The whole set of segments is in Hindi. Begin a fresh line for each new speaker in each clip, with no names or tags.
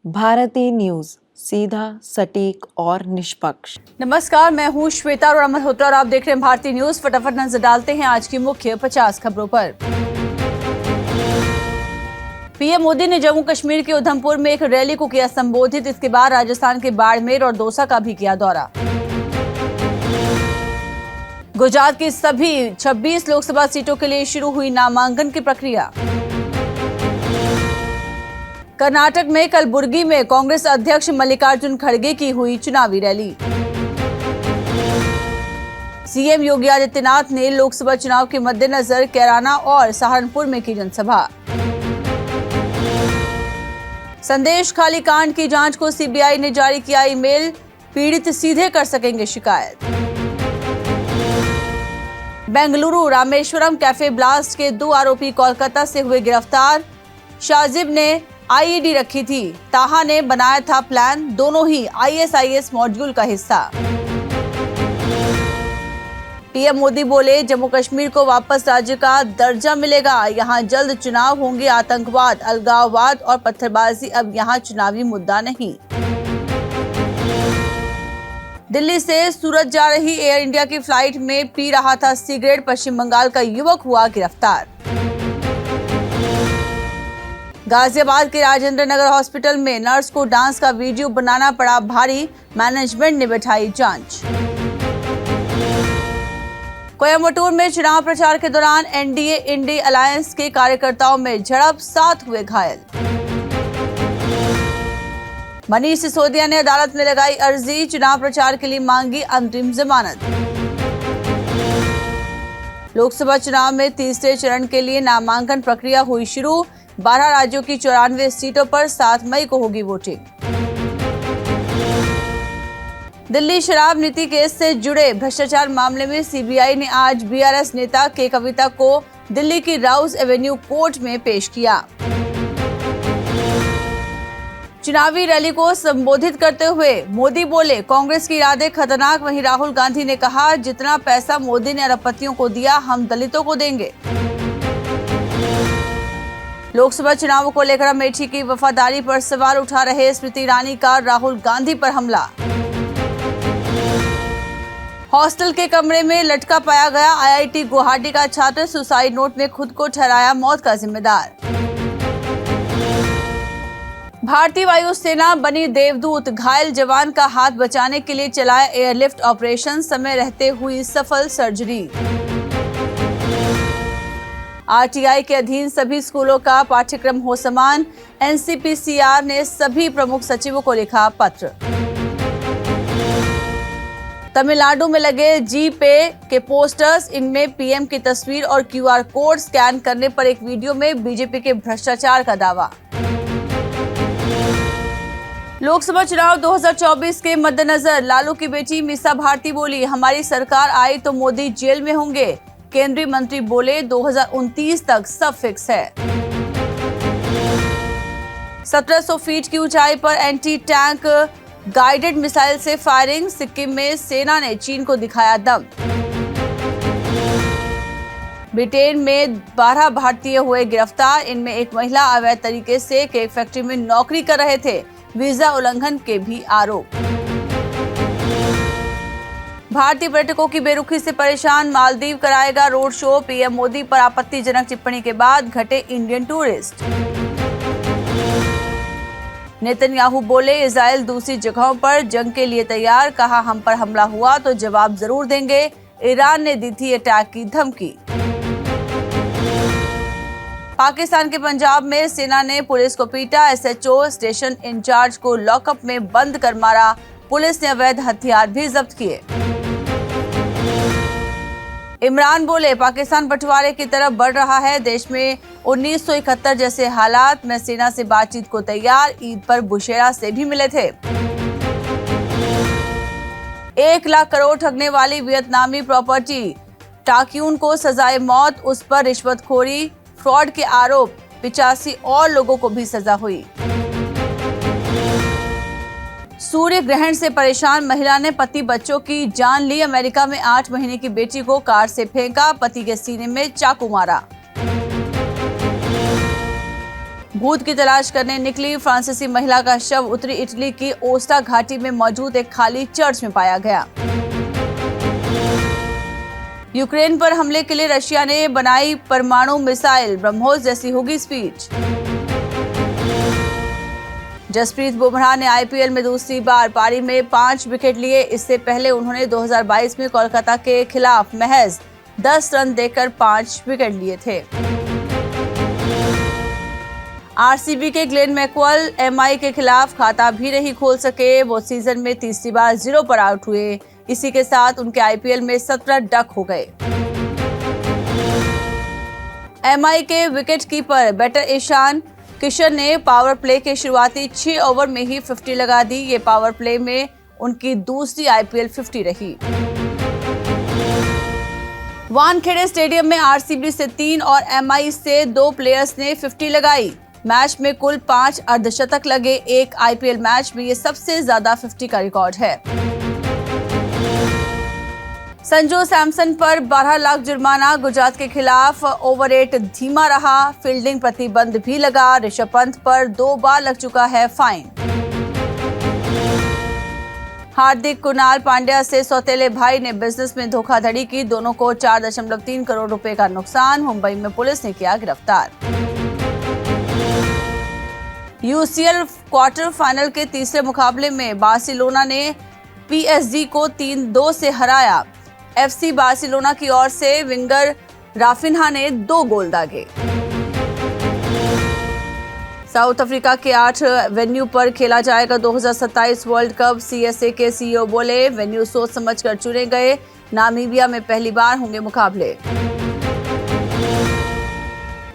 भारती न्यूज, सीधा, सटीक और निष्पक्ष।
नमस्कार, मैं हूं श्वेता और मल्होत्रा और आप देख रहे हैं भारती न्यूज। फटाफट नजर डालते हैं आज की मुख्य 50 खबरों पर। पीएम मोदी ने जम्मू कश्मीर के उधमपुर में एक रैली को किया संबोधित। इसके बाद राजस्थान के बाड़मेर और दौसा का भी किया दौरा। गुजरात की सभी 26 लोकसभा सीटों के लिए शुरू हुई नामांकन की प्रक्रिया। कर्नाटक में कलबुर्गी में कांग्रेस अध्यक्ष मल्लिकार्जुन खड़गे की हुई चुनावी रैली। सीएम योगी आदित्यनाथ ने लोकसभा चुनाव के मद्देनजर कैराना और सहारनपुर में की जनसभा। संदेश खाली कांड की जांच को सीबीआई ने जारी किया ईमेल, पीड़ित सीधे कर सकेंगे शिकायत। बेंगलुरु रामेश्वरम कैफे ब्लास्ट के 2 आरोपी कोलकाता से हुए गिरफ्तार। शाजिब ने आईईडी रखी थी, ताहा ने बनाया था प्लान। दोनों ही आईएसआईएस मॉड्यूल का हिस्सा। पीएम मोदी बोले, जम्मू कश्मीर को वापस राज्य का दर्जा मिलेगा। यहां जल्द चुनाव होंगे। आतंकवाद, अलगाववाद और पत्थरबाजी अब यहां चुनावी मुद्दा नहीं। दिल्ली से सूरत जा रही एयर इंडिया की फ्लाइट में पी रहा था सिगरेट। पश्चिम बंगाल का युवक हुआ गिरफ्तार। गाजियाबाद के राजेंद्र नगर हॉस्पिटल में नर्स को डांस का वीडियो बनाना पड़ा भारी। मैनेजमेंट ने बैठाई जांच। कोयम्बटूर में चुनाव प्रचार के दौरान एनडीए इंडी अलायंस के कार्यकर्ताओं में झड़प, 7 हुए घायल। मनीष सिसोदिया ने अदालत में लगाई अर्जी, चुनाव प्रचार के लिए मांगी अंतरिम जमानत। लोकसभा चुनाव में तीसरे चरण के लिए नामांकन प्रक्रिया हुई शुरू। 12 राज्यों की 94 सीटों पर 7 मई को होगी वोटिंग। दिल्ली शराब नीति केस से जुड़े भ्रष्टाचार मामले में सीबीआई ने आज बीआरएस नेता के कविता को दिल्ली की राउज एवेन्यू कोर्ट में पेश किया। चुनावी रैली को संबोधित करते हुए मोदी बोले, कांग्रेस के इरादे खतरनाक। वहीं राहुल गांधी ने कहा, जितना पैसा मोदी ने अरबपतियों को दिया, हम दलितों को देंगे। लोकसभा चुनावों को लेकर अमेठी की वफादारी पर सवाल उठा रहे स्मृति ईरानी का राहुल गांधी पर हमला। हॉस्टल के कमरे में लटका पाया गया आईआईटी गुवाहाटी का छात्र। सुसाइड नोट में खुद को ठहराया मौत का जिम्मेदार। भारतीय वायुसेना बनी देवदूत। घायल जवान का हाथ बचाने के लिए चलाया एयरलिफ्ट ऑपरेशन। समय रहते हुई सफल सर्जरी। आरटीआई के अधीन सभी स्कूलों का पाठ्यक्रम हो समान। एनसीपीसीआर ने सभी प्रमुख सचिवों को लिखा पत्र। तमिलनाडु में लगे जी-पे के पोस्टर्स, इनमें पीएम की तस्वीर और क्यूआर कोड स्कैन करने पर एक वीडियो में बीजेपी के भ्रष्टाचार का दावा। लोकसभा चुनाव 2024 के मद्देनजर लालू की बेटी मीसा भारती बोली, हमारी सरकार आई तो मोदी जेल में होंगे। केंद्रीय मंत्री बोले, 2029 तक सब फिक्स है। 1700 फीट की ऊंचाई पर एंटी टैंक गाइडेड मिसाइल से फायरिंग। सिक्किम में सेना ने चीन को दिखाया दम। ब्रिटेन में 12 भारतीय हुए गिरफ्तार। इनमें एक महिला अवैध तरीके से केक फैक्ट्री में नौकरी कर रहे थे। वीजा उल्लंघन के भी आरोप। भारतीय पर्यटकों की बेरुखी से परेशान। मालदीव कराएगा रोड शो। पीएम मोदी पर आपत्तिजनक टिप्पणी के बाद घटे इंडियन टूरिस्ट। नेतन्याहू बोले, इजराइल दूसरी जगहों पर जंग के लिए तैयार। कहा, हम पर हमला हुआ तो जवाब जरूर देंगे। ईरान ने दी थी अटैक की धमकी। पाकिस्तान के पंजाब में सेना ने पुलिस को पीटा। एसएचओ स्टेशन इंचार्ज को लॉकअप में बंद कर मारा। पुलिस ने अवैध हथियार भी जब्त किए। इमरान बोले, पाकिस्तान बंटवारे की तरफ बढ़ रहा है। देश में 1971 जैसे हालात। मैं सेना से बातचीत को तैयार। ईद पर बुशेरा से भी मिले थे। 1 लाख करोड़ ठगने वाली वियतनामी प्रॉपर्टी टाक्यून को सजाए मौत। उस पर रिश्वतखोरी, फ्रॉड के आरोप। 85 और लोगों को भी सजा हुई। सूर्य ग्रहण से परेशान महिला ने पति बच्चों की जान ली। अमेरिका में 8 महीने की बेटी को कार से फेंका। पति के सीने में चाकू मारा। भूत की तलाश करने निकली फ्रांसीसी महिला का शव उत्तरी इटली की ओस्टा घाटी में मौजूद एक खाली चर्च में पाया गया। यूक्रेन पर हमले के लिए रशिया ने बनाई परमाणु मिसाइल, ब्रह्मोस जैसी होगी स्पीड। जसप्रीत बुमराह ने आईपीएल में दूसरी बार पारी में 5 विकेट लिए। इससे पहले उन्होंने 2022 में कोलकाता के खिलाफ महज 10 रन देकर 5 विकेट लिए थे। आरसीबी के ग्लेन मैक्सवेल एमआई के खिलाफ खाता भी नहीं खोल सके। वो सीजन में तीसरी बार 0 पर आउट हुए। इसी के साथ उनके आईपीएल में 17 डक हो गए। एमआई के wicket keeper batter Ishan Kishan ने पावर प्ले के शुरुआती 6 ओवर में ही 50 लगा दी। ये पावर प्ले में उनकी दूसरी आईपीएल 50 रही। वानखेड़े स्टेडियम में आरसीबी से 3 और एमआई से 2 प्लेयर्स ने 50 लगाई। मैच में कुल 5 अर्धशतक लगे। एक आईपीएल मैच में ये सबसे ज्यादा 50 का रिकॉर्ड है। संजू सैमसन पर 12 लाख जुर्माना। गुजरात के खिलाफ ओवर 8 धीमा रहा। फील्डिंग प्रतिबंध भी लगा। ऋषभ पंत पर 2 बार लग चुका है फाइन। हार्दिक कुणाल पांड्या से सौतेले भाई ने बिजनेस में धोखाधड़ी की। दोनों को 4.3 करोड़ रुपए का नुकसान। मुंबई में पुलिस ने किया गिरफ्तार। यूसीएल क्वार्टर फाइनल के तीसरे मुकाबले में बार्सिलोना ने पीएसजी को 3-2 से हराया। एफसी बार्सिलोना की ओर से विंगर राफिन्हा ने 2 गोल दागे। साउथ अफ्रीका के 8 वेन्यू पर खेला जाएगा 2027 वर्ल्ड कप। सीएसए के सीईओ बोले, वेन्यू सोच समझकर चुने गए। नामीबिया में पहली बार होंगे मुकाबले।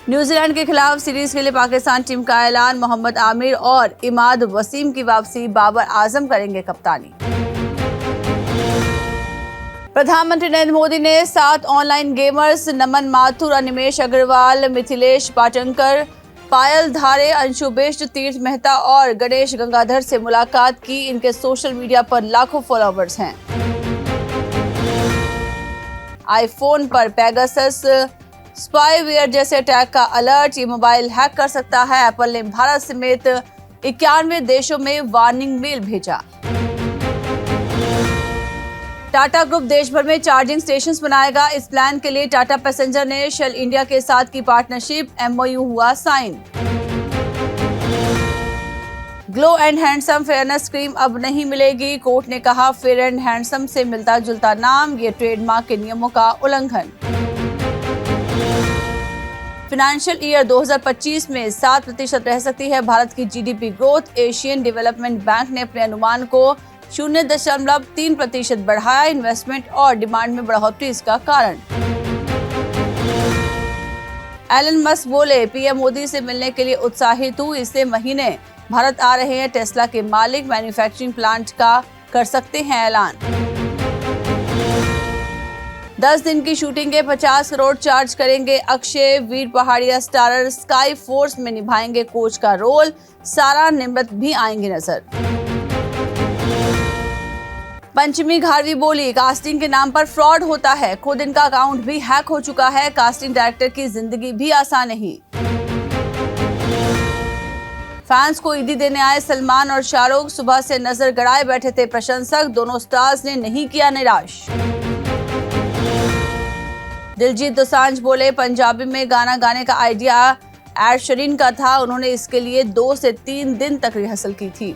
न्यूजीलैंड के खिलाफ सीरीज के लिए पाकिस्तान टीम का ऐलान। मोहम्मद आमिर और इमाद वसीम की वापसी। बाबर आजम करेंगे कप्तानी। प्रधानमंत्री नरेंद्र मोदी ने 7 ऑनलाइन गेमर्स नमन माथुर, अनिमेश अग्रवाल, मिथिलेश पाटंकर, पायल धारे, अंशु बिष्ट, तीर्थ मेहता और गणेश गंगाधर से मुलाकात की। इनके सोशल मीडिया पर लाखों फॉलोअर्स हैं। आईफोन पर पेगासस स्पाईवेयर जैसे अटैक का अलर्ट। ये मोबाइल हैक कर सकता है। एप्पल ने भारत समेत 91 देशों में वार्निंग मेल भेजा। टाटा ग्रुप देश भर में चार्जिंग स्टेशंस बनाएगा। इस प्लान के लिए टाटा पैसेंजर ने शेल इंडिया के साथ की पार्टनरशिप। एमओयू हुआ sign. Glow and Handsome fairness cream अब नहीं मिलेगी। कोर्ट ने कहा, फेयर एंड हैंडसम से मिलता जुलता नाम, ये ट्रेडमार्क के नियमों का उल्लंघन। फाइनेंशियल ईयर 2025 में 7% रह सकती है भारत की GDP growth. Asian development bank ने अपने अनुमान को 0.3% बढ़ाया। इन्वेस्टमेंट और डिमांड में बढ़ोतरी इसका कारण। एलन मस्क बोले, पीएम मोदी से मिलने के लिए उत्साहित हूं। इसी महीने भारत आ रहे हैं टेस्ला के मालिक। मैन्युफैक्चरिंग प्लांट का कर सकते हैं ऐलान। 10 दिन की शूटिंग के 50 करोड़ चार्ज करेंगे अक्षय। वीर पहाड़िया स्टारर स्काई फोर्स में निभाएंगे कोच का रोल। सारा निमरत भी आएंगे नजर। पंचमी घारवी बोली, कास्टिंग के नाम पर फ्रॉड होता है। खुद इनका अकाउंट भी हैक हो चुका है। कास्टिंग डायरेक्टर की जिंदगी भी आसान नहीं। फैंस को ईदी देने आए सलमान और शाहरुख। सुबह से नजर गड़ाए बैठे थे प्रशंसक। दोनों स्टार्स ने नहीं किया निराश। दिलजीत दोसांझ बोले, पंजाबी में गाना गाने का आइडिया एड शरीन का था। उन्होंने इसके लिए 2 से 3 दिन तक रिहर्सल की थी।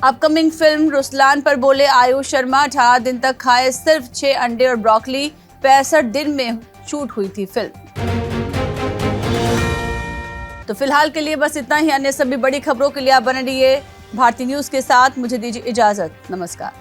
अपकमिंग फिल्म रुस्लान पर बोले आयुष शर्मा, 18 दिन तक खाए सिर्फ 6 अंडे और ब्रोकली। 65 दिन में शूट हुई थी फिल्म। तो फिलहाल के लिए बस इतना ही। अन्य सभी बड़ी खबरों के लिए आप बने रहिए भारती न्यूज के साथ। मुझे दीजिए इजाजत। नमस्कार।